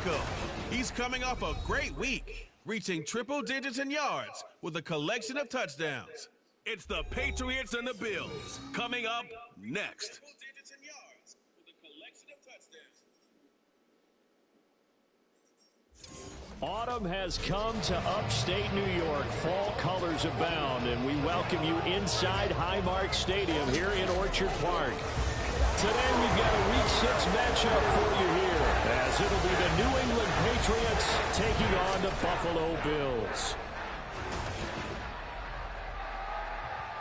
Pacheco. He's coming off a great week, reaching triple digits in yards with a collection of touchdowns. It's the Patriots and the Bills coming up next. Autumn has come to upstate New York. Fall colors abound, and we welcome you inside Highmark Stadium here in Orchard Park. Today we've got a Week 6 matchup for you here, as it'll be the New England Patriots taking on the Buffalo Bills.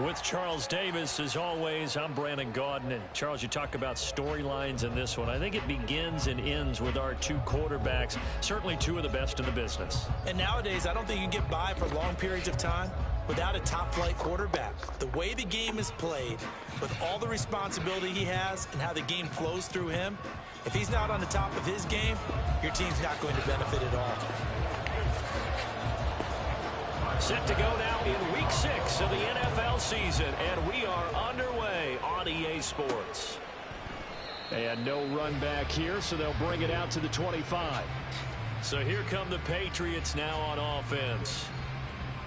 With Charles Davis, as always, I'm Brandon Gaudin. Charles, you talk about storylines in this one. I think it begins and ends with our two quarterbacks, certainly two of the best in the business. And nowadays, I don't think you can get by for long periods of time without a top-flight quarterback. The way the game is played, with all the responsibility he has and how the game flows through him, if he's not on the top of his game, your team's not going to benefit at all. Set to go now in Week 6 of the NFL season, and we are underway on EA Sports. And no run back here, so they'll bring it out to the 25. So here come the Patriots now on offense.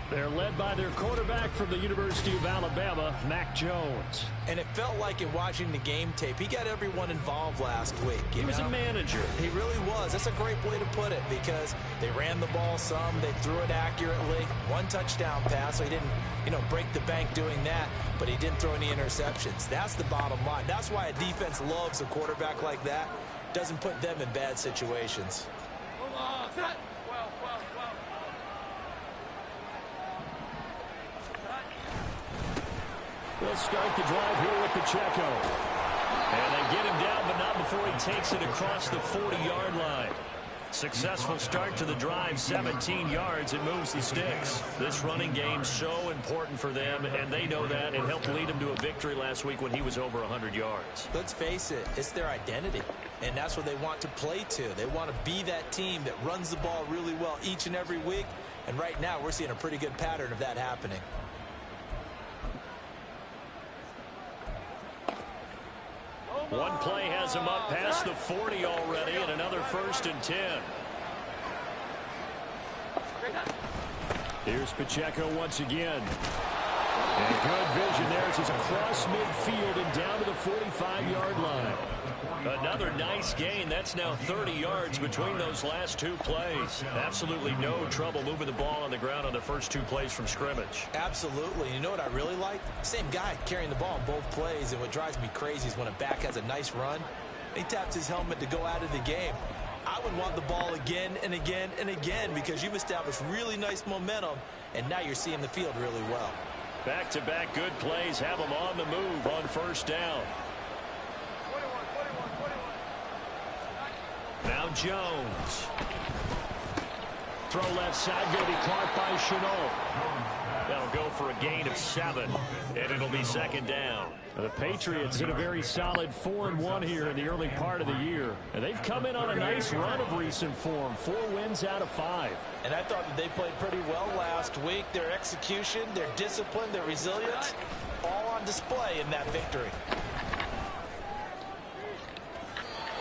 They're led by their quarterback from the University of Alabama, Mac Jones. And it felt like in watching the game tape, he got everyone involved last week. He was a manager. He really was. That's a great way to put it, because they ran the ball some, they threw it accurately. One touchdown pass, so he didn't, break the bank doing that, but he didn't throw any interceptions. That's the bottom line. That's why a defense loves a quarterback like that. Doesn't put them in bad situations. We'll start the drive here with Pacheco. And they get him down, but not before he takes it across the 40-yard line. Successful start to the drive, 17 yards. It moves the sticks. This running game so important for them, and they know that. It helped lead them to a victory last week when he was over 100 yards. Let's face it, it's their identity, and that's what they want to play to. They want to be that team that runs the ball really well each and every week, and right now we're seeing a pretty good pattern of that happening. One play has him up past the 40 already, and another 1st and 10. Here's Pacheco once again. And good vision there as he's across midfield and down to the 45-yard line. Another nice gain. That's now 30 yards between those last two plays. Absolutely no trouble moving the ball on the ground on the first two plays from scrimmage. Absolutely. You know what I really like? Same guy carrying the ball on both plays, and what drives me crazy is when a back has a nice run, he taps his helmet to go out of the game. I would want the ball again and again and again, because you've established really nice momentum, and now you're seeing the field really well. Back-to-back good plays have them on the move on first down. Now Jones. Throw left side, going to be caught by Chenault. That'll go for a gain of 7, and it'll be 2nd down. The Patriots in a very solid 4-1 here in the early part of the year. And they've come in on a nice run of recent form, 4 wins out of 5. And I thought that they played pretty well last week. Their execution, their discipline, their resilience, all on display in that victory.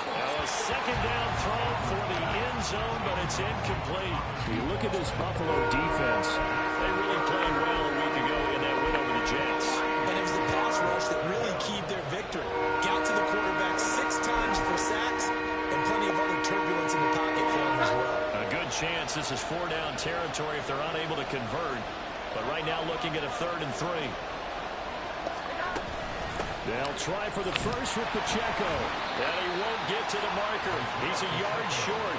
Now a 2nd down throw for the end zone, but it's incomplete. You look at this Buffalo defense. They really played well a week ago in that win over the Jets. And it was the pass rush that really keyed their victory. Got to the quarterback 6 times for sacks, and plenty of other turbulence in the pocket for them as well. A good chance this is 4-down territory if they're unable to convert. But right now looking at a 3rd and 3. They'll try for the first with Pacheco. And he won't get to the marker. He's a yard short.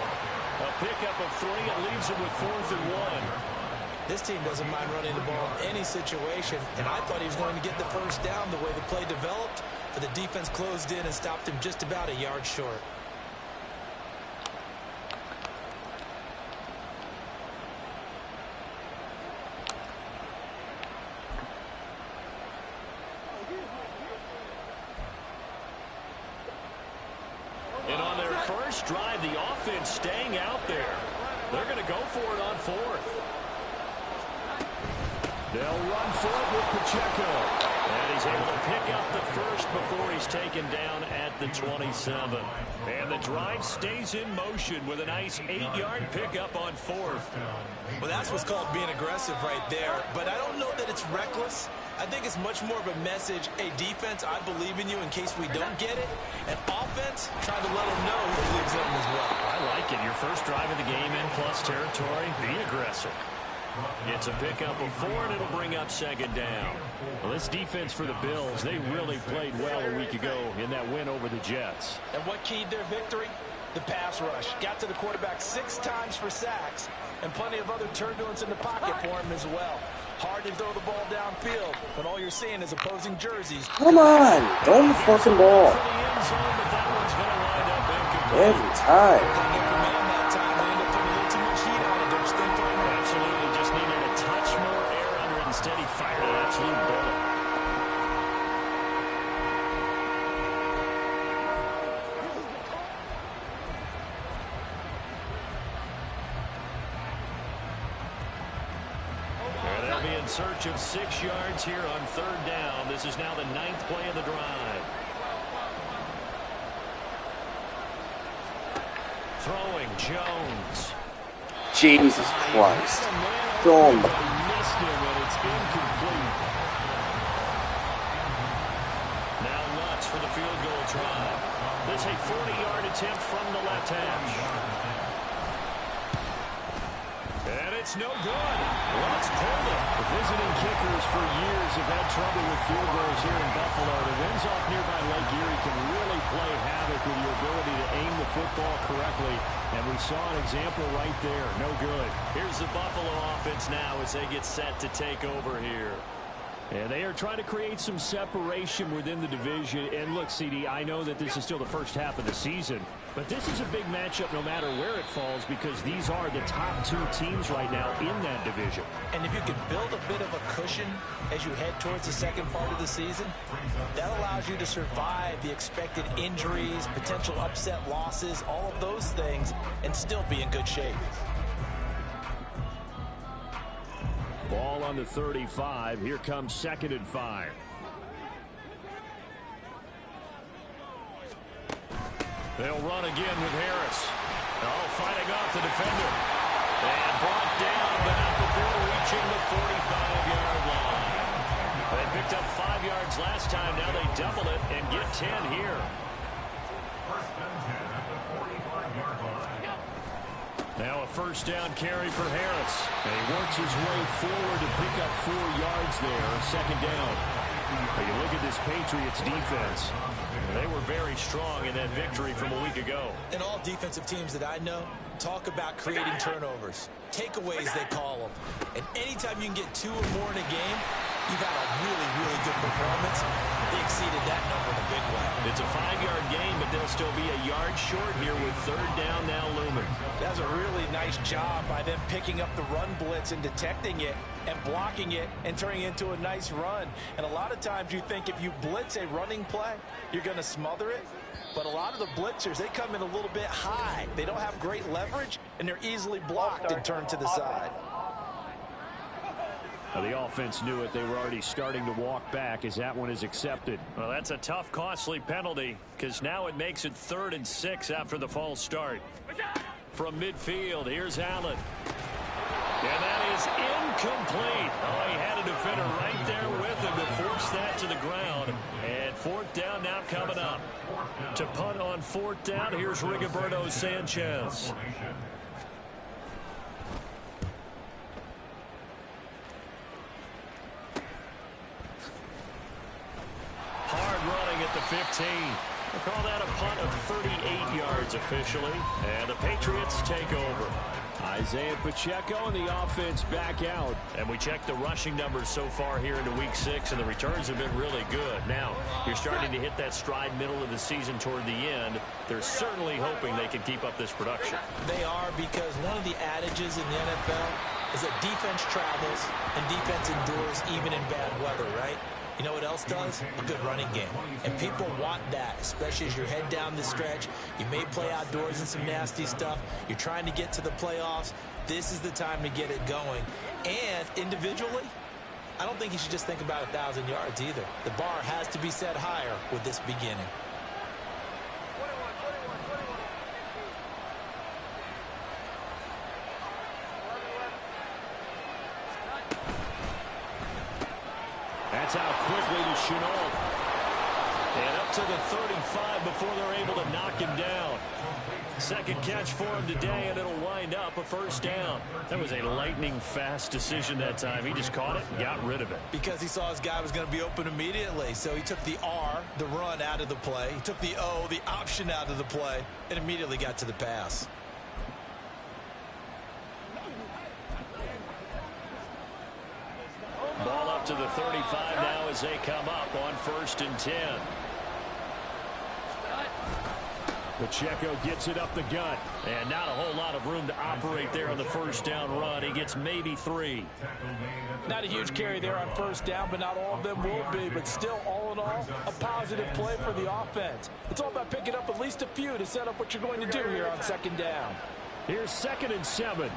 A pickup of 3. It leaves him with 4th and 1. This team doesn't mind running the ball in any situation, and I thought he was going to get the first down the way the play developed, but the defense closed in and stopped him just about a yard short. And on their first drive, the offense staying out there. They're going to go for it on 4th. They'll run for it with Pacheco. And he he's able to pick up the first before he's taken down at the 27. And the drive stays in motion with a nice 8-yard pickup on 4th. Well, that's what's called being aggressive right there. But I don't know that it's reckless. I think it's much more of a message, hey, defense, I believe in you in case we don't get it. And offense, trying to let them know he believes in them as well. I like it. Your first drive of the game in plus territory, be aggressive. It's a pickup of 4, and it'll bring up 2nd down. Well, this defense for the Bills, they really played well a week ago in that win over the Jets. And what keyed their victory? The pass rush. Got to the quarterback 6 times for sacks, and plenty of other turbulence in the pocket for him as well. Hard to throw the ball downfield when all you're seeing is opposing jerseys. Come on, throw the fucking ball. Every time. Absolutely, just needed a touch more air under it. Instead, he fired an absolute bullet. They'll be in search of 6 yards here on 3rd down. This is now the 9th play of the drive. Throwing Jones. Jesus Christ. Throw him. Missed him, and it's incomplete. Now Lutz for the field goal try. This is a 40-yard attempt from the left hash. And it's no good. Lutz pulled it. The visiting kickers for years have had trouble with field goals here in Buffalo. The winds off nearby Lake Erie can really play havoc with your ability to aim the football correctly. And we saw an example right there. No good. Here's the Buffalo offense now as they get set to take over here. And they are trying to create some separation within the division. And look, CD, I know that this is still the first half of the season, but this is a big matchup no matter where it falls because these are the top 2 teams right now in that division. And if you can build a bit of a cushion as you head towards the second part of the season, that allows you to survive the expected injuries, potential upset losses, all of those things, and still be in good shape. Ball on the 35. Here comes 2nd and 5. They'll run again with Harris. Oh, fighting off the defender. And brought down, but not before reaching the 45-yard line. They picked up 5 yards last time. Now they double it and get 10 here. Now a 1st down carry for Harris. And he works his way forward to pick up 4 yards there. 2nd down. But you look at this Patriots defense. They were very strong in that victory from a week ago. And all defensive teams that I know talk about creating turnovers. Takeaways, they call them. And anytime you can get 2 or more in a game, you've had a really, really good performance. They exceeded that number in a big way. It's a 5-yard game, but they'll still be a yard short here with 3rd down now looming. That's a really nice job by them picking up the run blitz and detecting it and blocking it and turning it into a nice run. And a lot of times you think if you blitz a running play, you're going to smother it. But a lot of the blitzers, they come in a little bit high. They don't have great leverage, and they're easily blocked and turned to the side. Well, the offense knew it. They were already starting to walk back as that one is accepted. Well, that's a tough, costly penalty because now it makes it 3rd and 6 after the false start. From midfield, here's Allen. And that is incomplete. Oh, he had a defender right there with him to force that to the ground. And 4th down now coming up. To punt on 4th down, here's Rigoberto Sanchez. Hard running at the 15. We'll call that a punt of 38 yards officially. And the Patriots take over. Isaiah Pacheco and the offense back out. And we check the rushing numbers so far here into week 6, and the returns have been really good. Now, you're starting to hit that stride middle of the season toward the end. They're certainly hoping they can keep up this production. They are, because one of the adages in the NFL is that defense travels and defense endures even in bad weather, right? You know what else does? A good running game. And people want that, especially as you head down the stretch. You may play outdoors in some nasty stuff. You're trying to get to the playoffs. This is the time to get it going. And individually, I don't think he should just think about 1,000 yards either. The bar has to be set higher with this beginning. That's out quickly to Chenault. And up to the 35 before they're able to knock him down. Second catch for him today, and it'll wind up a first down. That was a lightning-fast decision that time. He just caught it and got rid of it. Because he saw his guy was going to be open immediately. So he took the R, the run, out of the play. He took the O, the option, out of the play, and immediately got to the pass. Ball up to the 35 now as they come up on 1st and 10. Pacheco gets it up the gut, and not a whole lot of room to operate there on the first down run. He gets maybe 3. Not a huge carry there on first down, but not all of them will be. But still, all in all, a positive play for the offense. It's all about picking up at least a few to set up what you're going to do here on 2nd down. Here's 2nd and 7.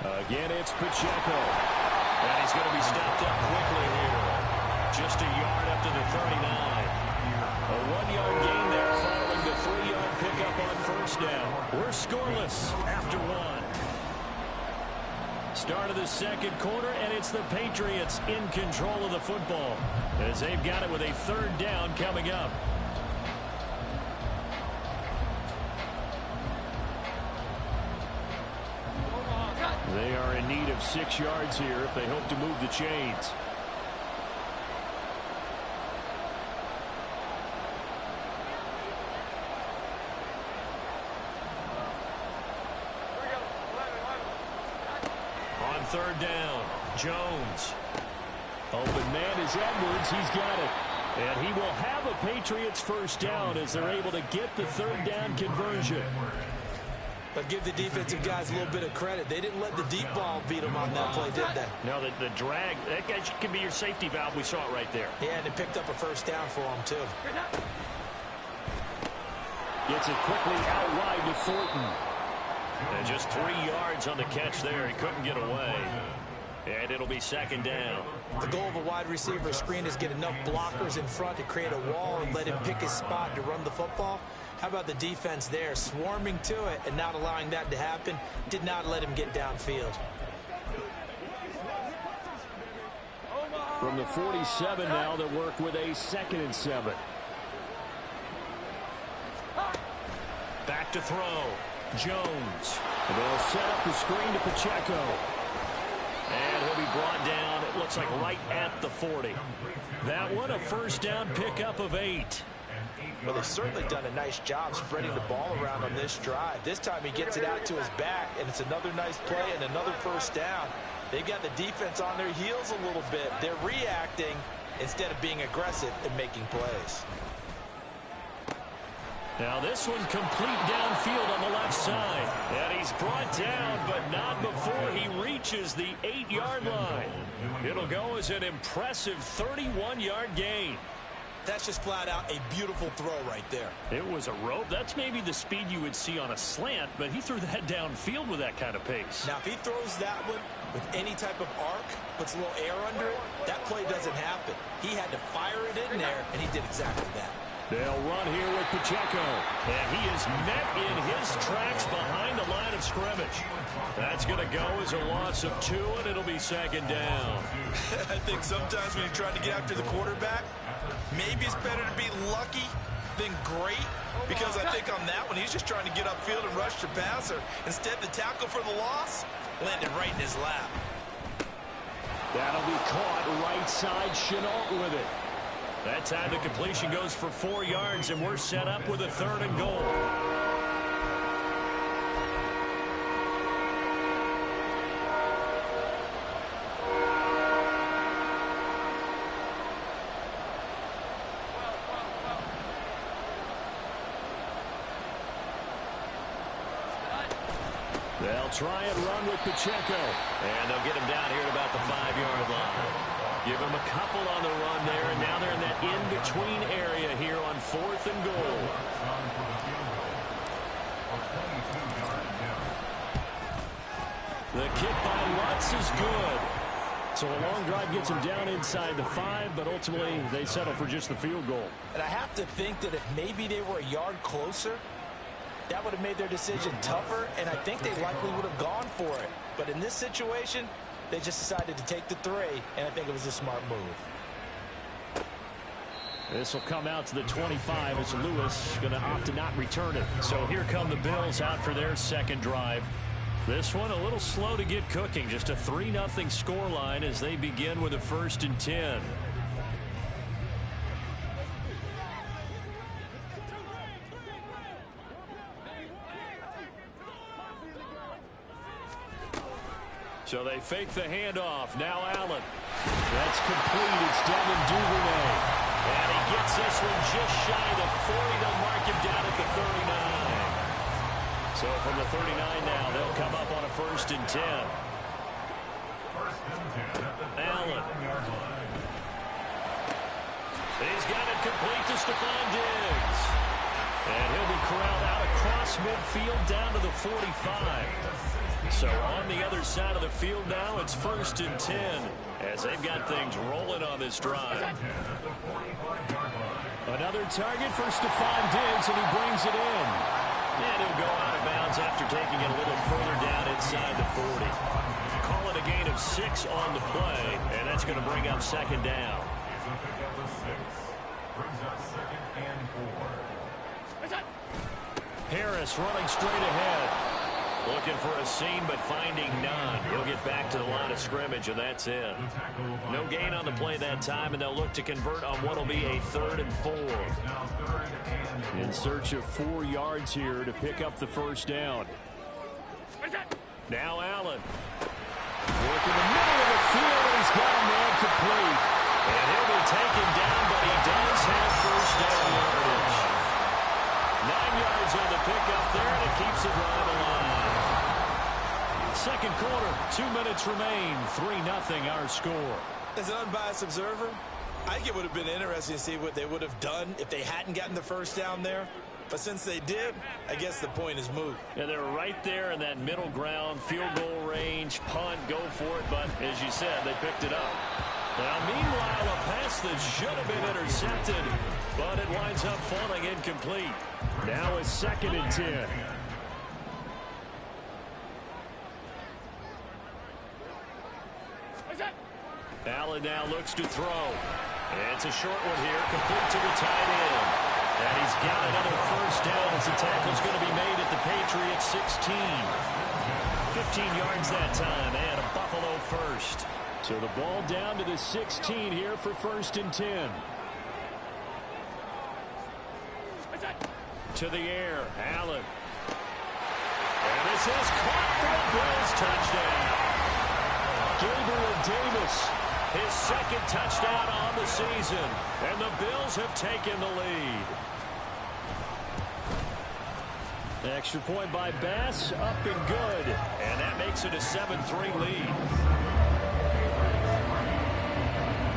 Again, it's Pacheco. And he's going to be stopped up quickly here. Just a yard up to the 39. A 1-yard gain there following the 3-yard pickup on first down. We're scoreless after 1. Start of the 2nd quarter, and it's the Patriots in control of the football as they've got it with a 3rd down coming up. They are in need of 6 yards here if they hope to move the chains. On 3rd down, Jones. Open man is Edwards. He's got it. And he will have a Patriots first down as they're able to get the 3rd down conversion. But give the defensive guys a little bit of credit. They didn't let the deep ball beat them on that play, did they? No, the drag, that guy can be your safety valve. We saw it right there. Yeah, and it picked up a first down for them, too. Gets it quickly out wide to Thornton. And just 3 yards on the catch there. He couldn't get away. And it'll be 2nd down. The goal of a wide receiver screen is get enough blockers in front to create a wall and let him pick his spot to run the football. How about the defense there, swarming to it and not allowing that to happen? Did not let him get downfield. From the 47 now, they work with a 2nd and 7. Back to throw. Jones. And they'll set up the screen to Pacheco. And he'll be brought down, it looks like right at the 40. That one, a first down pickup of 8. Well, they've certainly done a nice job spreading the ball around on this drive. This time he gets it out to his back, and it's another nice play and another first down. They got the defense on their heels a little bit. They're reacting instead of being aggressive and making plays. Now this one complete downfield on the left side. And he's brought down, but not before he reaches the 8-yard line. It'll go as an impressive 31-yard gain. That's just flat out a beautiful throw right there. It was a rope. That's maybe the speed you would see on a slant, but he threw that downfield with that kind of pace. Now, if he throws that one with any type of arc, puts a little air under it, that play doesn't happen. He had to fire it in there, and he did exactly that. They'll run here with Pacheco, and he is met in his tracks behind the line of scrimmage. That's going to go as a loss of 2, and it'll be 2nd down. I think sometimes when you're trying to get after the quarterback, maybe it's better to be lucky than great, because I think on that one, he's just trying to get upfield and rush the passer. Instead, the tackle for the loss landed right in his lap. That'll be caught right side, Chenault with it. That time the completion goes for 4 yards, and we're set up with a 3rd and goal. They'll try and run with Pacheco. And they'll get him down here at about the 5-yard line. Give him a couple on the run there, and now they're in that in-between area here on 4th and goal. The kick by Lutz is good. So a long drive gets him down inside the 5, but ultimately they settle for just the field goal. And I have to think that if maybe they were a yard closer, that would have made their decision tougher, and I think they likely would have gone for it. But in this situation, they just decided to take the 3, and I think it was a smart move. This will come out to the 25 as Lewis going to opt to not return it. So here come the Bills out for their second drive. This one a little slow to get cooking. Just a 3-0 scoreline as they begin with a 1st and 10. So they fake the handoff. Now Allen. That's complete. It's Devin Duvernay. And he gets this one just shy of the 40. They'll mark him down at the 39. So from the 39 now, they'll come up on a 1st and 10. Allen. He's got it complete to Stephon Diggs. And he'll be corralled out across midfield down to the 45. So on the other side of the field now, it's 1st and 10 as they've got things rolling on this drive. Another target for Stephon Diggs, and he brings it in. And he'll go out of bounds after taking it a little further down inside the 40. Call it a gain of 6 on the play, and that's going to bring up 2nd down. Harris running straight ahead. Looking for a seam, but finding none. He'll get back to the line of scrimmage, and that's it. No gain on the play that time, and they'll look to convert on what will be a 3rd and 4. In search of 4 yards here to pick up the 1st down. Now Allen. Working the middle of the field, and he's got a man complete. And he'll be taken down, but he does have 1st down yardage. 9 yards on the pickup there, and it keeps the drive alive. Second quarter, 2 minutes remain. 3-0 our score. As an unbiased observer, I think it would have been interesting to see what they would have done if they hadn't gotten the 1st down there. But since they did, I guess the point is moot. And they're right there in that middle ground, field goal range, punt, go for it. But as you said, they picked it up. Now, meanwhile, a pass that should have been intercepted, but it winds up falling incomplete. Now it's 2nd and 10. Allen now looks to throw. And it's a short one here, complete to the tight end. And he's got another 1st down as the tackle's going to be made at the Patriots 16. 15 yards that time, and a Buffalo 1st. So the ball down to the 16 here for 1st and 10. To the air, Allen. And this is caught for a Bills touchdown. Gabriel Davis, his 2nd touchdown on the season. And the Bills have taken the lead. The extra point by Bass, up and good. And that makes it a 7-3 lead.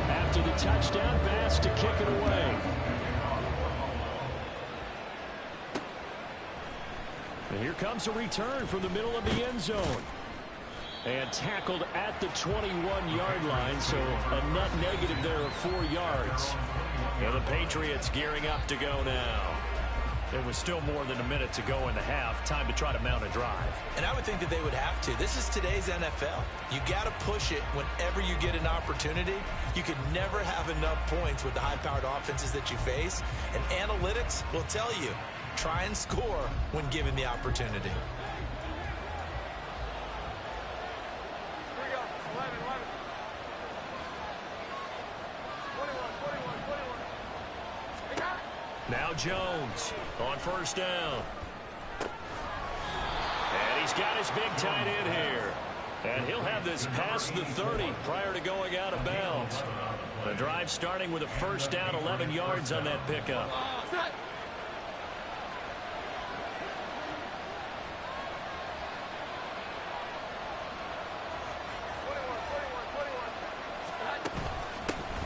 After the touchdown, Bass to kick it away. And here comes a return from the middle of the end zone. And tackled at the 21-yard line, so a net negative there of 4 yards. And the Patriots gearing up to go now. There was still more than a minute to go in the half. Time to try to mount a drive. And I would think that they would have to. This is today's NFL. You got to push it whenever you get an opportunity. You can never have enough points with the high-powered offenses that you face. And analytics will tell you, try and score when given the opportunity. Now Jones on 1st down. And he's got his big tight end here. And he'll have this past the 30 prior to going out of bounds. The drive starting with a 1st down, 11 yards on that pickup.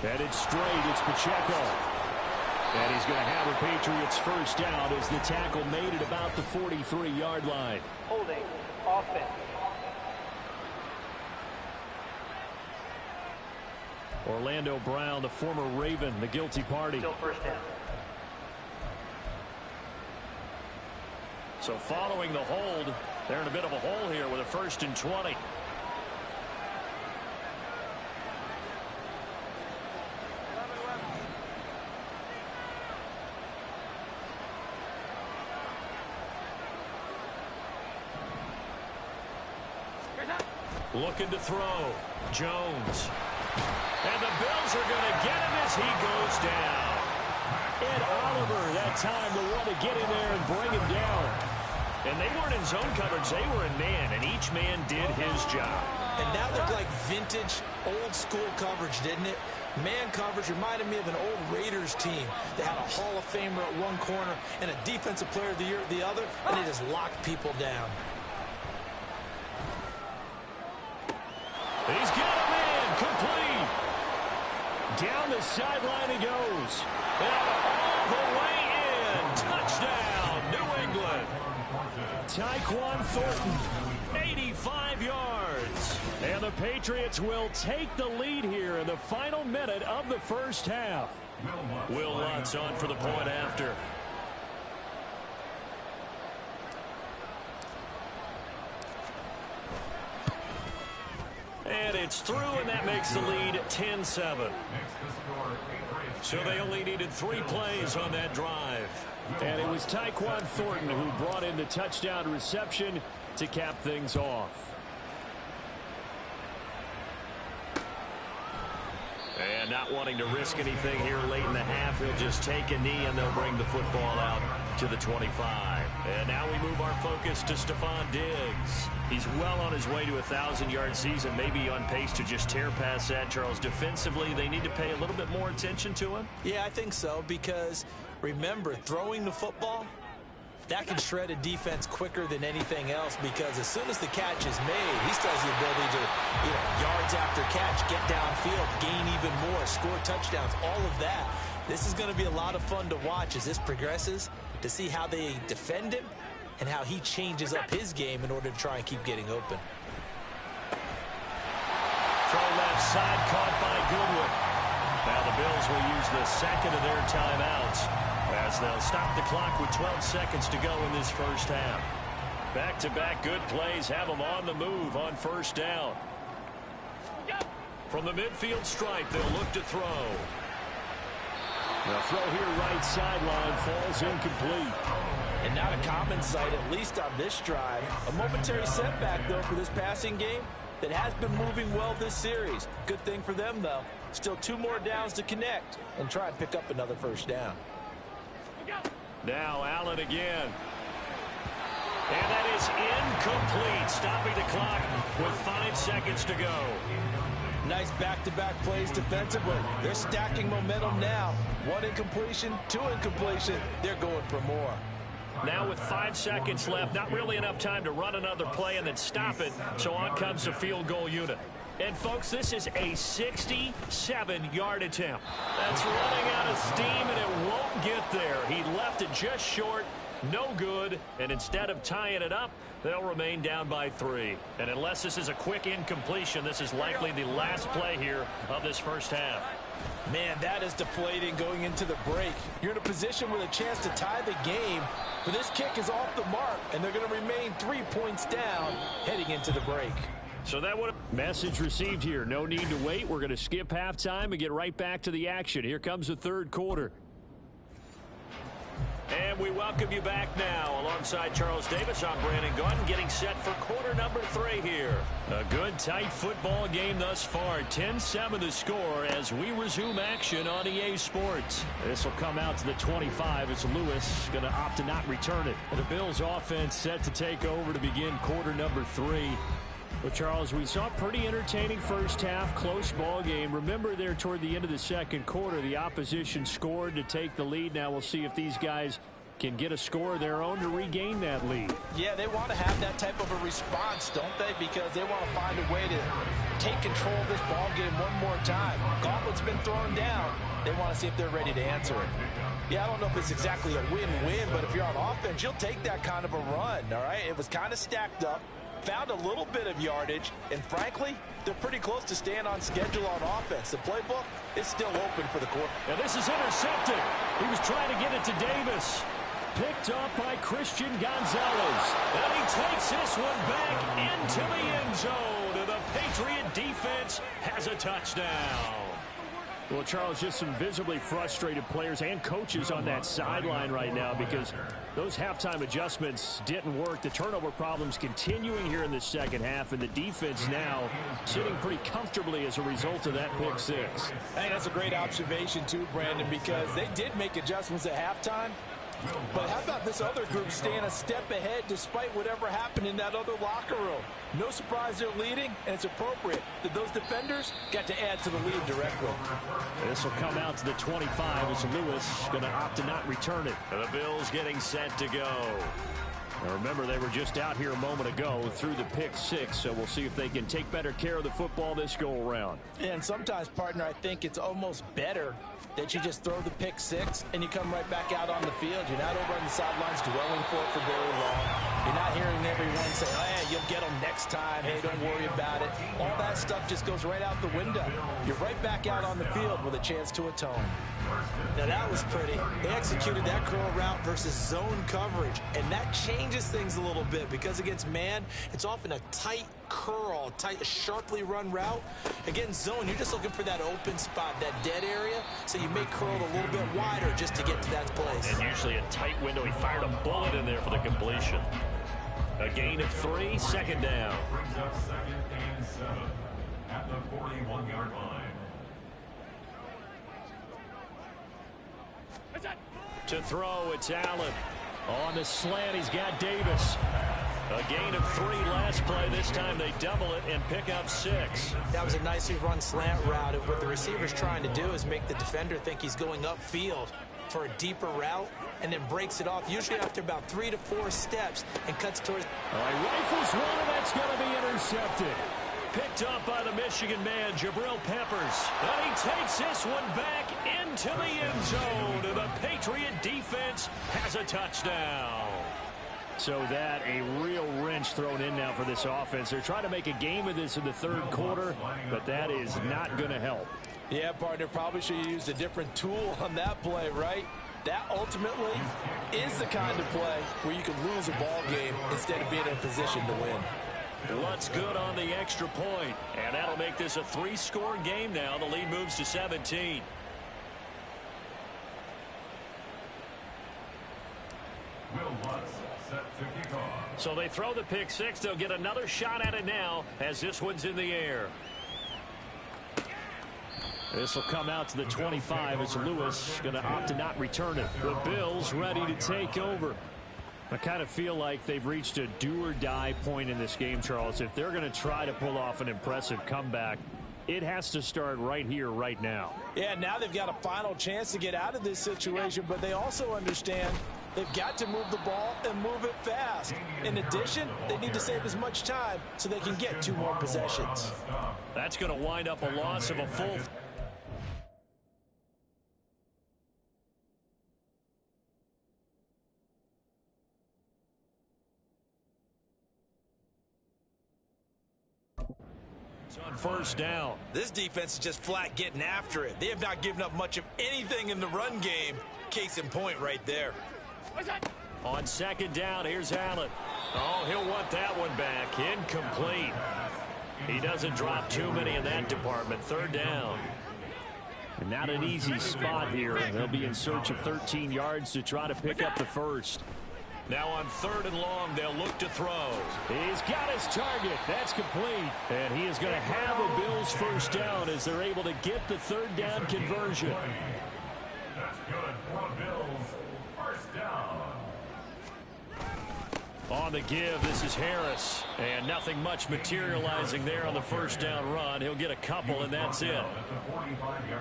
Headed straight, it's Pacheco. And he's going to have a Patriots first down as the tackle made at about the 43-yard line. Holding offense. Orlando Brown, the former Raven, the guilty party. Still first down. So following the hold, they're in a bit of a hole here with a 1st and 20. Looking to throw. Jones. And the Bills are going to get him as he goes down. Ed Oliver, that time, the one to get in there and bring him down. And they weren't in zone coverage. They were in man, and each man did his job. And that looked like vintage, old-school coverage, didn't it? Man coverage reminded me of an old Raiders team. They had a Hall of Famer at one corner and a Defensive Player of the Year at the other, and they just locked people down. He's got a man complete. Down the sideline he goes. And all the way in. Touchdown, New England. Tyquan Thornton, 85 yards. And the Patriots will take the lead here in the final minute of the first half. Will Lutz on for the point after. And it's through, and that makes the lead 10-7. So they only needed 3 plays on that drive. And it was Tyquan Thornton who brought in the touchdown reception to cap things off. And not wanting to risk anything here late in the half, he'll just take a knee, and they'll bring the football out to the 25. And now we move our focus to Stephon Diggs. He's well on his way to a 1,000-yard season, maybe on pace to just tear past that, Charles. Defensively, they need to pay a little bit more attention to him? Yeah, I think so, because remember, throwing the football, that can shred a defense quicker than anything else, because as soon as the catch is made, he still has the ability to, yards after catch, get downfield, gain even more, score touchdowns, all of that. This is going to be a lot of fun to watch as this progresses, to see how they defend him and how he changes up his game in order to try and keep getting open. Throw left side, caught by Goodwin. Now the Bills will use the second of their timeouts as they'll stop the clock with 12 seconds to go in this first half. Back-to-back good plays have them on the move on first down. From the midfield stripe, they'll look to throw. The throw here right sideline falls incomplete. And not a common sight, at least on this drive. A momentary setback, though, for this passing game that has been moving well this series. Good thing for them, though. Still 2 more downs to connect and try and pick up another first down. Now Allen again. And that is incomplete, stopping the clock with 5 seconds to go. Nice back-to-back plays defensively. They're stacking momentum now. 1 incompletion, 2 incompletion. They're going for more. Now with 5 seconds left, not really enough time to run another play and then stop it. So on comes the field goal unit. And, folks, this is a 67-yard attempt. That's running out of steam, and it won't get there. He left it just short, no good, and instead of tying it up, they'll remain down by 3. And unless this is a quick incompletion, this is likely the last play here of this first half. Man, that is deflating going into the break. You're in a position with a chance to tie the game, but this kick is off the mark, and they're going to remain 3 points down heading into the break. So that would message received here. No need to wait. We're going to skip halftime and get right back to the action. Here comes the third quarter. And we welcome you back now. Alongside Charles Davis, I'm Brandon Gaudin, getting set for quarter number 3 here. A good, tight football game thus far. 10-7 the score as we resume action on EA Sports. This will come out to the 25 as Lewis going to opt to not return it. The Bills offense set to take over to begin quarter number 3. Well, Charles, we saw a pretty entertaining first half, close ball game. Remember there toward the end of the second quarter, the opposition scored to take the lead. Now we'll see if these guys can get a score of their own to regain that lead. Yeah, they want to have that type of a response, don't they? Because they want to find a way to take control of this ball game one more time. Gauntlet's been thrown down. They want to see if they're ready to answer it. Yeah, I don't know if it's exactly a win-win, but if you're on offense, you'll take that kind of a run, all right? It was kind of stacked up, found a little bit of yardage, and frankly, they're pretty close to staying on schedule on offense. The playbook is still open for the quarter. And this is intercepted. He was trying to get it to Davis. Picked up by Christian Gonzalez. And he takes this one back into the end zone. And the Patriot defense has a touchdown. Well, Charles, just some visibly frustrated players and coaches on that sideline right now because those halftime adjustments didn't work. The turnover problems continuing here in the second half, and the defense now sitting pretty comfortably as a result of that pick six. I think that's a great observation, too, Brandon, because they did make adjustments at halftime. But how about this other group staying a step ahead despite whatever happened in that other locker room? No surprise they're leading, and it's appropriate that those defenders got to add to the lead directly. This will come out to the 25 as Lewis going to opt to not return it. And the Bills getting set to go. Now remember, they were just out here a moment ago through the pick six, so we'll see if they can take better care of the football this go-around. And sometimes, partner, I think it's almost better that you just throw the pick six and you come right back out on the field. You're not over on the sidelines dwelling for it for very long. You're not hearing everyone say, oh, hey, you'll get them next time. Hey, don't worry about it. All that stuff just goes right out the window. You're right back out on the field with a chance to atone. Now, that was pretty. They executed that curl route versus zone coverage, and that changes things a little bit because against man, it's often a tight curl, tight, sharply run route. Against zone, you're just looking for that open spot, that dead area, so you may curl it a little bit wider just to get to that place. And usually a tight window. He fired a bullet in there for the completion. A gain of 3, second down. Brings up second and 7 at the 41-yard line. To throw, it's Allen. On the slant, he's got Davis. A gain of 3 last play. This time they double it and pick up 6. That was a nicely run slant route. And what the receiver's trying to do is make the defender think he's going upfield for a deeper route and then breaks it off, usually after about 3 to 4 steps, and cuts towards. All right, rifles one, and that's going to be intercepted. Picked up by the Michigan man, Jabril Peppers. And he takes this one back into the end zone. And the Patriot defense has a touchdown. So that a real wrench thrown in now for this offense. They're trying to make a game of this in the third quarter, but that is not going to help. Yeah, partner, probably should have used a different tool on that play, right? That ultimately is the kind of play where you can lose a ball game instead of being in a position to win. What's good on the extra point? And that'll make this a 3-score game now. The lead moves to 17. Will Lutz set to kick off. So they throw the pick six. They'll get another shot at it now as this one's in the air. This will come out to the 25 as Lewis going to opt to not return it. The Bills ready to take over. I kind of feel like they've reached a do-or-die point in this game, Charles. If they're going to try to pull off an impressive comeback, it has to start right here, right now. Yeah, now they've got a final chance to get out of this situation, but they also understand they've got to move the ball and move it fast. In addition, they need to save as much time so they can get 2 more possessions. That's going to wind up a loss of a full... on first down. This defense is just flat getting after it. They have not given up much of anything in the run game. Case in point right there. On second down, here's Allen. Oh, he'll want that one back. Incomplete. He doesn't drop too many in that department. Third down. And not an easy spot here. They'll be in search of 13 yards to try to pick up the first. Now on 3rd and long, they'll look to throw. He's got his target. That's complete. And he is going to have a Bills first down as they're able to get the 3rd down conversion. That's good for the Bills. First down. On the give, this is Harris. And nothing much materializing there on the first down run. He'll get a couple, and that's it.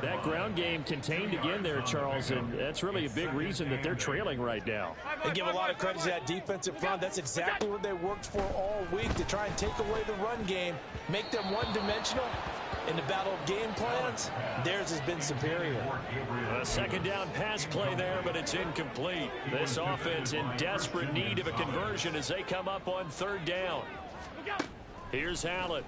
That ground game contained again there, Charles, and that's really a big reason that they're trailing right now. They give a lot of credit to that defensive front. That's exactly what they worked for all week, to try and take away the run game, make them one-dimensional, In the battle of game plans, theirs has been superior. A second down pass play there, but it's incomplete. This offense in desperate need of a conversion as they come up on third down. Here's Allen.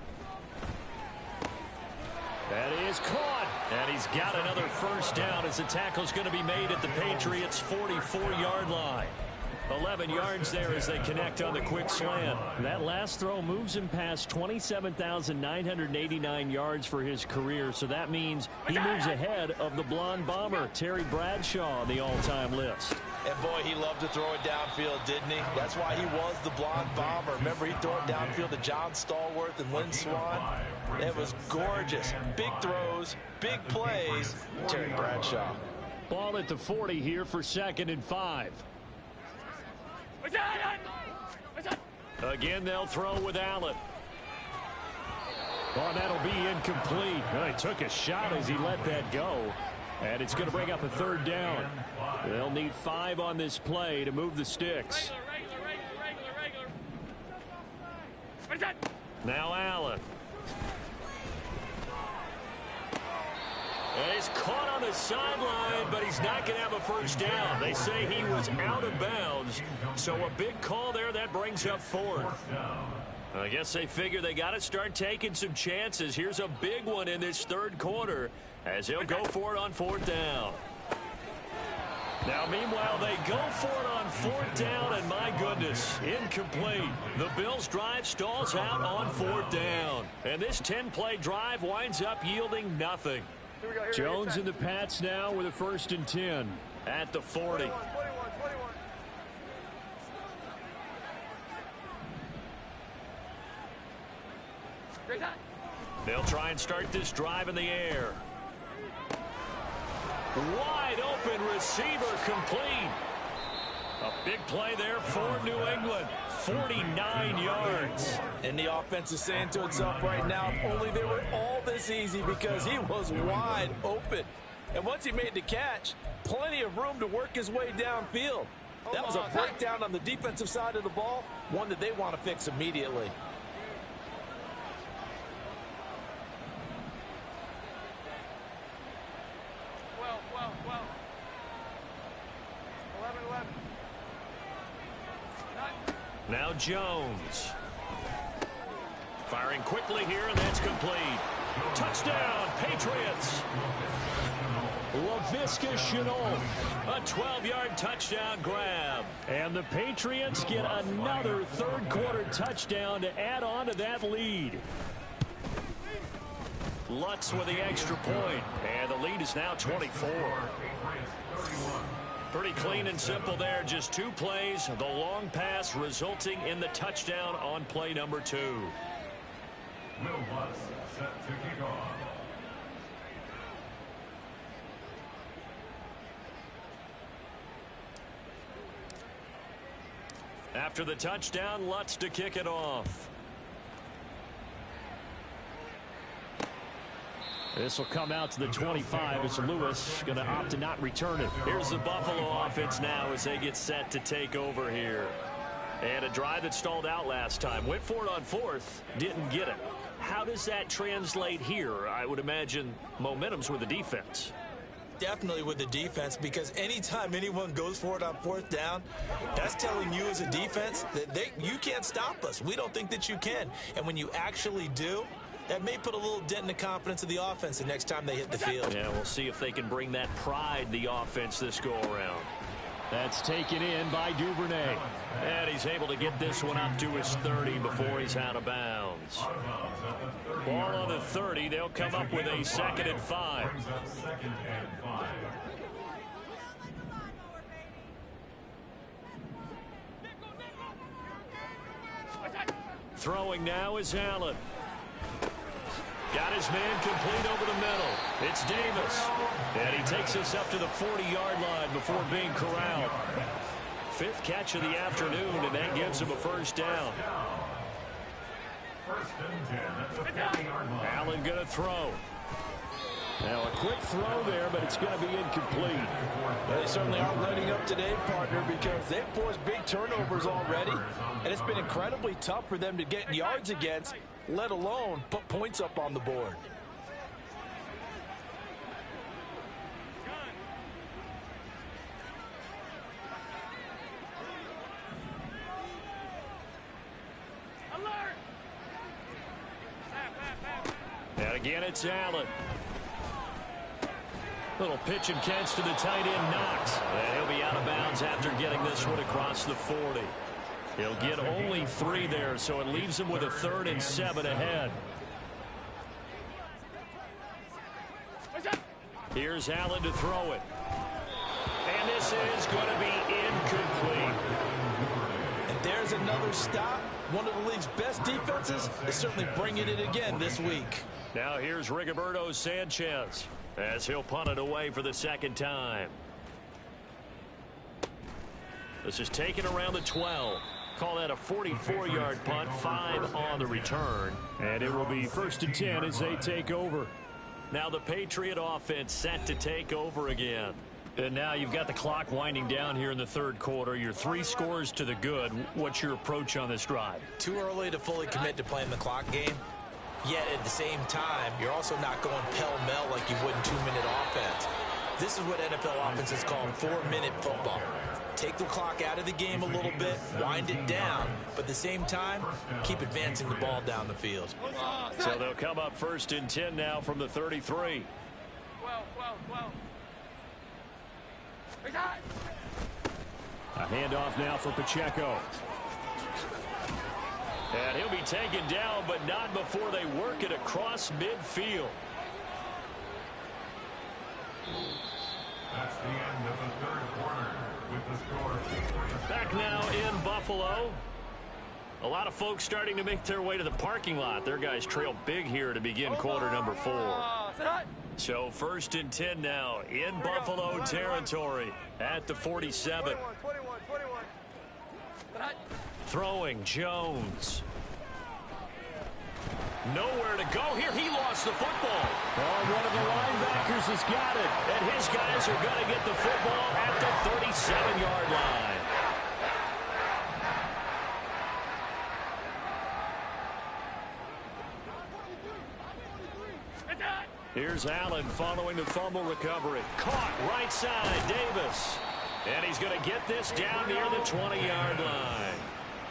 That is caught. And he's got another first down as the tackle's going to be made at the Patriots' 44-yard line. 11 yards there as they connect on the quick slant. That last throw moves him past 27,989 yards for his career, so that means he moves ahead of the blonde bomber, Terry Bradshaw, on the all-time list. And boy, he loved to throw it downfield, didn't he? That's why he was the blonde bomber. Remember, he'd throw it downfield to John Stallworth and Lynn Swann. It was gorgeous. Big throws, big plays. Terry Bradshaw. Ball at the 40 here for 2nd and 5. Again, they'll throw with Allen. Oh, that'll be incomplete. Oh, he took a shot as he let that go. And it's going to bring up a third down. They'll need 5 on this play to move the sticks. Now Allen. And he's caught on the sideline, but he's not going to have a first down. They say he was out of bounds. So a big call there that brings up 4th. I guess they figure they got to start taking some chances. Here's a big one in this third quarter as he'll go for it on 4th down. Now, meanwhile, they go for it on 4th down, and my goodness, incomplete. The Bills' drive stalls out on 4th down. And this 10-play drive winds up yielding nothing. Jones and the Pats now with a 1st and 10 at the 40. 21. They'll try and start this drive in the air. Wide open receiver complete. A big play there for New England. 49 yards. And the offense is saying to itself right now, if only they were all this easy, because he was wide open. And once he made the catch, plenty of room to work his way downfield. That was a breakdown on the defensive side of the ball, one that they want to fix immediately. Well. 11. Now Jones. Firing quickly here, and that's complete. Touchdown, Patriots. Laviska Shenault, a 12-yard touchdown grab. And the Patriots get another third-quarter touchdown to add on to that lead. Lutz with the extra point, and the lead is now 24. Pretty clean and simple there. Just 2 plays. The long pass resulting in the touchdown on play number 2. Will Lutz set to kick off. After the touchdown, Lutz to kick it off. This will come out to the 25 as Lewis going to opt to not return it. Here's the Buffalo offense now as they get set to take over here. And a drive that stalled out last time. Went for it on 4th, didn't get it. How does that translate here? I would imagine momentum's with the defense. Definitely with the defense, because anytime anyone goes for it on 4th down, that's telling you as a defense that you can't stop us. We don't think that you can. And when you actually do, that may put a little dent in the confidence of the offense the next time they hit the field. Yeah, we'll see if they can bring that pride, the offense, this go-around. That's taken in by Duvernay. And he's able to get this one up to his 30 before he's out of bounds. Ball on the 30. They'll come up with a 2nd and 5. Throwing now is Allen. Got his man complete over the middle. It's Davis. And he takes us up to the 40-yard line before being corralled. 5th catch of the afternoon, and that gives him a first down. Allen going to throw. Now a quick throw there, but it's going to be incomplete. They certainly aren't letting up today, partner, because they've forced big turnovers already, and it's been incredibly tough for them to get yards against, let alone put points up on the board. And again, it's Allen. Little pitch and catch to the tight end, Knox. And he'll be out of bounds after getting this one across the 40. He'll get only 3 there, so it leaves him with a 3rd and 7 ahead. Here's Allen to throw it. And this is going to be incomplete. And there's another stop. One of the league's best defenses is certainly bringing it again this week. Now here's Rigoberto Sanchez as he'll punt it away for the 2nd time. This is taken around the 12. Call that a 44-yard punt, 5 on the return. And it will be 1st and 10 as they take over. Now the Patriot offense set to take over again. And now you've got the clock winding down here in the 3rd quarter. You're 3 scores to the good. What's your approach on this drive? Too early to fully commit to playing the clock game. Yet at the same time, you're also not going pell-mell like you would in 2-minute offense. This is what NFL offenses call 4-minute football. Take the clock out of the game a little bit, wind it down, but at the same time, keep advancing the ball down the field. So they'll come up 1st and 10 now from the 33. A handoff now for Pacheco. And he'll be taken down, but not before they work it across midfield. That's the end of the 3rd quarter with the score. Back now in Buffalo. A lot of folks starting to make their way to the parking lot. Their guys trail big here to begin quarter number 4. So 1st and 10 now in Buffalo territory at the 47. Throwing Jones. Nowhere to go here. He lost the football. Oh, one of the linebackers has got it. And his guys are going to get the football at the 37-yard line. Here's Allen following the fumble recovery. Caught right side, Davis. And he's going to get this down near the 20-yard line.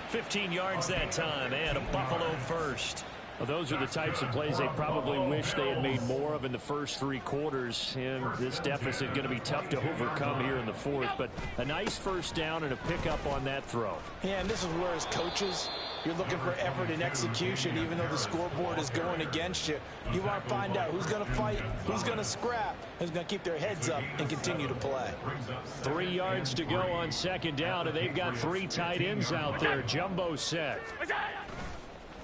15 yards that time and a Buffalo first. Well, those are the types of plays they probably wish they had made more of in the first 3 quarters. And this deficit going to be tough to overcome here in the 4th. But a nice first down and a pickup on that throw. Yeah, and this is where as coaches, you're looking for effort and execution, even though the scoreboard is going against you. You want to find out who's going to fight, who's going to scrap, who's going to keep their heads up and continue to play. 3 yards to go on 2nd down, and they've got 3 tight ends out there. Jumbo set.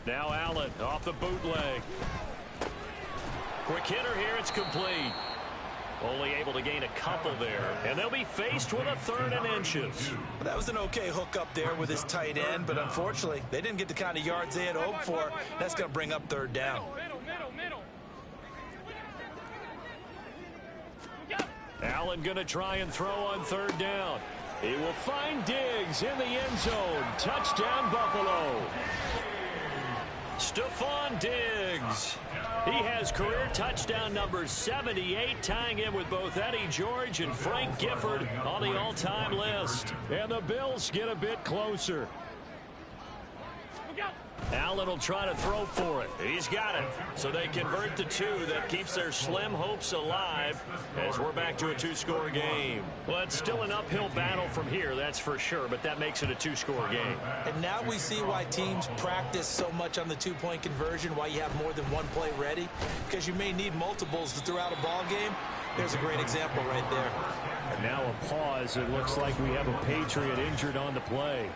Now Allen off the bootleg. Quick hitter here. It's complete. Only able to gain a couple there. And they'll be faced with a 3rd and inches. That was an okay hook up there with his tight end, but unfortunately, they didn't get the kind of yards they had hoped for. That's going to bring up 3rd down. Allen going to try and throw on 3rd down. He will find Diggs in the end zone. Touchdown, Buffalo. Stephon Diggs. He has career touchdown number 78, tying him with both Eddie George and Frank Gifford on the all-time list. And the Bills get a bit closer. Allen will try to throw for it. He's got it. So they convert to 2. That keeps their slim hopes alive as we're back to a 2-score game. Well, it's still an uphill battle from here, that's for sure, but that makes it a 2-score game. And now we see why teams practice so much on the 2-point conversion, why you have more than one play ready, because you may need multiples to throw out a ball game. There's a great example right there. And now a pause. It looks like we have a Patriot injured on the play.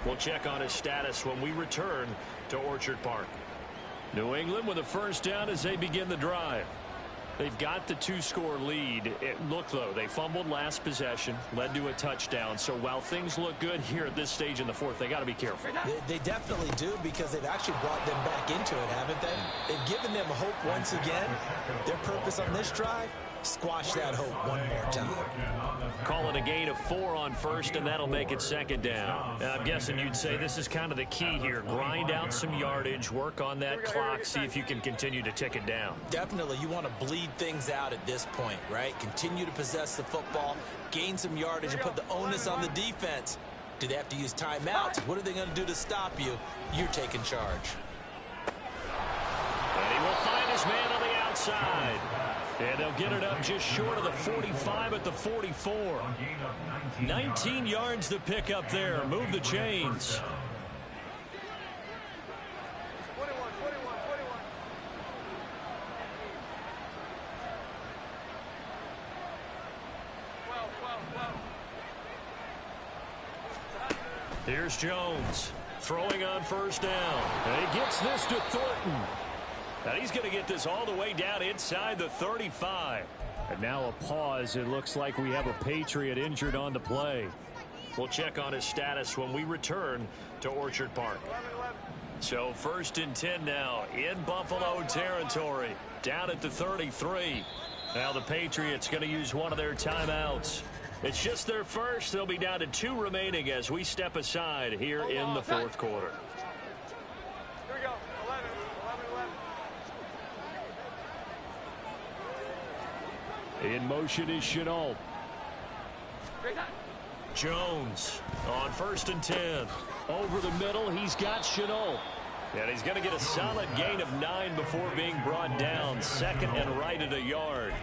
We'll check on his status when we return to Orchard Park. New England with a first down as they begin the drive. They've got the 2-score lead. Look, though, they fumbled last possession, led to a touchdown. So while things look good here at this stage in the 4th, they got to be careful. They definitely do, because they've actually brought them back into it, haven't they? They've given them hope once again. Their purpose on this drive, squash that hope one more time. Call it a gain of 4 on 1st, and that'll make it 2nd down. I'm guessing you'd say this is kind of the key here. Grind out some yardage, work on that clock, see if you can continue to tick it down. Definitely. You want to bleed things out at this point, right? Continue to possess the football, gain some yardage, and put the onus on the defense. Do they have to use timeouts? What are they going to do to stop you? You're taking charge. And he will find his man on the outside. And they'll get it up just short of the 45 at the 44. 19 yards to pick up there. Move the chains. 41. Well. Here's Jones throwing on first down. And he gets this to Thornton. And he's going to get this all the way down inside the 35. And now a pause. It looks like we have a Patriot injured on the play. We'll check on his status when we return to Orchard Park. 11. So 1st and 10 now in Buffalo territory. Down at the 33. Now the Patriots going to use one of their timeouts. It's just their first. They'll be down to 2 remaining as we step aside here in the 4th quarter. Here we go. 11. In motion is Chenault. Great time. Jones on 1st and 10. Over the middle, he's got Chenault. And he's going to get a solid gain of 9 before being brought down. 2nd and right at a yard.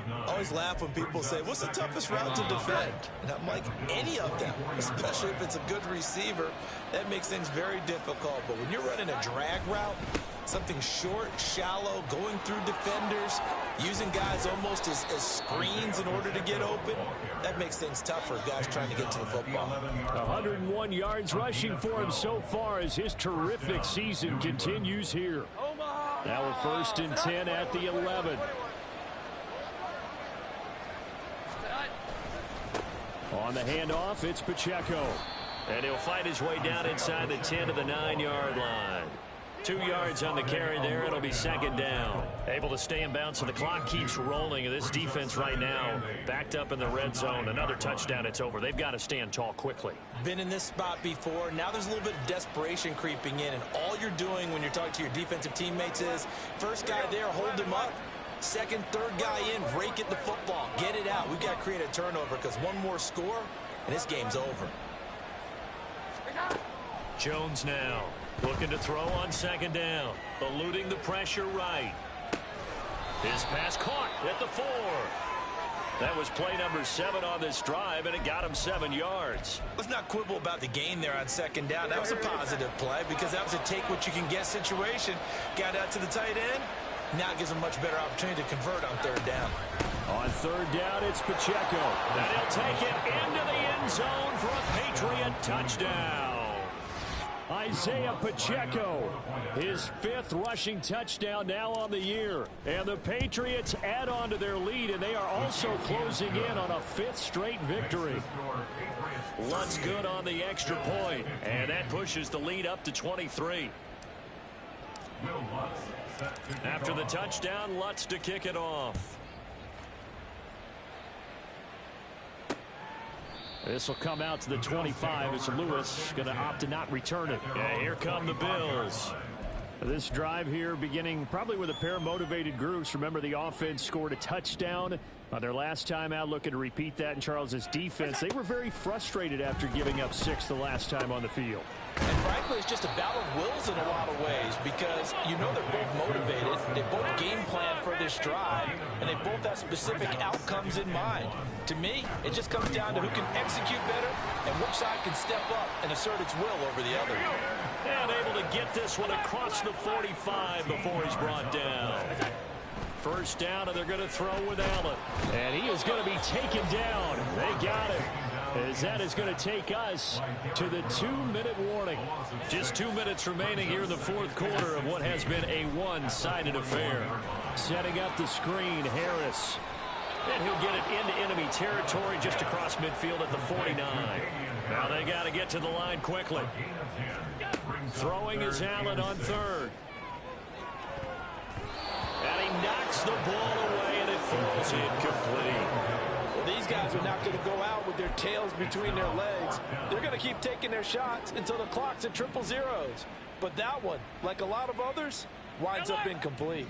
I always laugh when people say, what's the toughest route to defend? And I'm like, any of them, especially if it's a good receiver. That makes things very difficult. But when you're running a drag route, something short, shallow, going through defenders, using guys almost as screens in order to get open, that makes things tough for guys trying to get to the football. 101 yards rushing for him so far as his terrific season continues here. Now a 1st and 10 at the 11. On the handoff, it's Pacheco. And he'll fight his way down inside the 10 to the 9-yard line. 2 yards on the carry there. It'll be 2nd down. Able to stay in bounds, so the clock keeps rolling. And this defense right now backed up in the red zone. Another touchdown, it's over. They've got to stand tall quickly. Been in this spot before. Now there's a little bit of desperation creeping in. And all you're doing when you're talking to your defensive teammates is, first guy there, hold him up. 2nd, 3rd guy in, rake at the football. Get it out. We've got to create a turnover because one more score, and this game's over. Jones now looking to throw on 2nd down. Eluding the pressure right. His pass caught at the 4. That was play number 7 on this drive, and it got him 7 yards. Let's not quibble about the gain there on 2nd down. That was a positive play because that was a take-what-you-can-get situation. Got out to the tight end. Now it gives him a much better opportunity to convert on 3rd down. On 3rd down, it's Pacheco. And he'll take it into the end zone for a Patriot touchdown. Isaiah Pacheco, his 5th rushing touchdown now on the year. And the Patriots add on to their lead, and they are also closing in on a 5th straight victory. Lutz good on the extra point, and that pushes the lead up to 23. After the touchdown, Lutz to kick it off. This will come out to the 25 as Lewis going to opt to not return it. Yeah, here come the Bills. This drive here beginning probably with a pair of motivated groups. Remember, the offense scored a touchdown on their last time out. Looking to repeat that in Charles's defense. They were very frustrated after giving up 6 the last time on the field. And frankly, it's just a battle of wills in a lot of ways because you know they're both motivated. They both game plan for this drive, and they both have specific outcomes in mind. To me, it just comes down to who can execute better and which side can step up and assert its will over the other. And able to get this one across the 45 before he's brought down. 1st down, and they're going to throw with Allen. And he is going to be taken down. They got him. As that is going to take us to the 2-minute warning. Just 2 minutes remaining here in the 4th quarter of what has been a one-sided affair. Setting up the screen, Harris. And he'll get it into enemy territory just across midfield at the 49. Now they got to get to the line quickly. Throwing is Allen on 3rd. And he knocks the ball away, and it falls incomplete. Well, these guys are not going to go out with their tails between their legs. They're going to keep taking their shots until the clock's at 000. But that one, like a lot of others, winds up incomplete.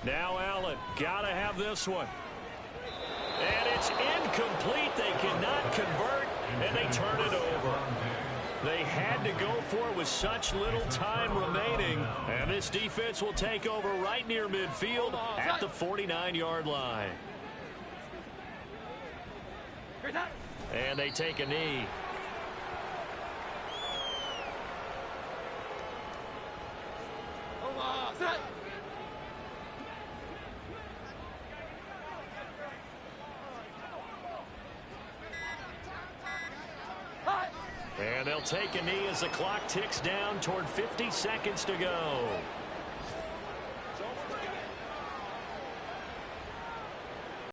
Now Allen, got to have this one. And it's incomplete. They cannot convert, and they turn it over. They had to go for it with such little time remaining. And this defense will take over right near midfield at the 49-yard line. And they take a knee. And they'll take a knee as the clock ticks down toward 50 seconds to go.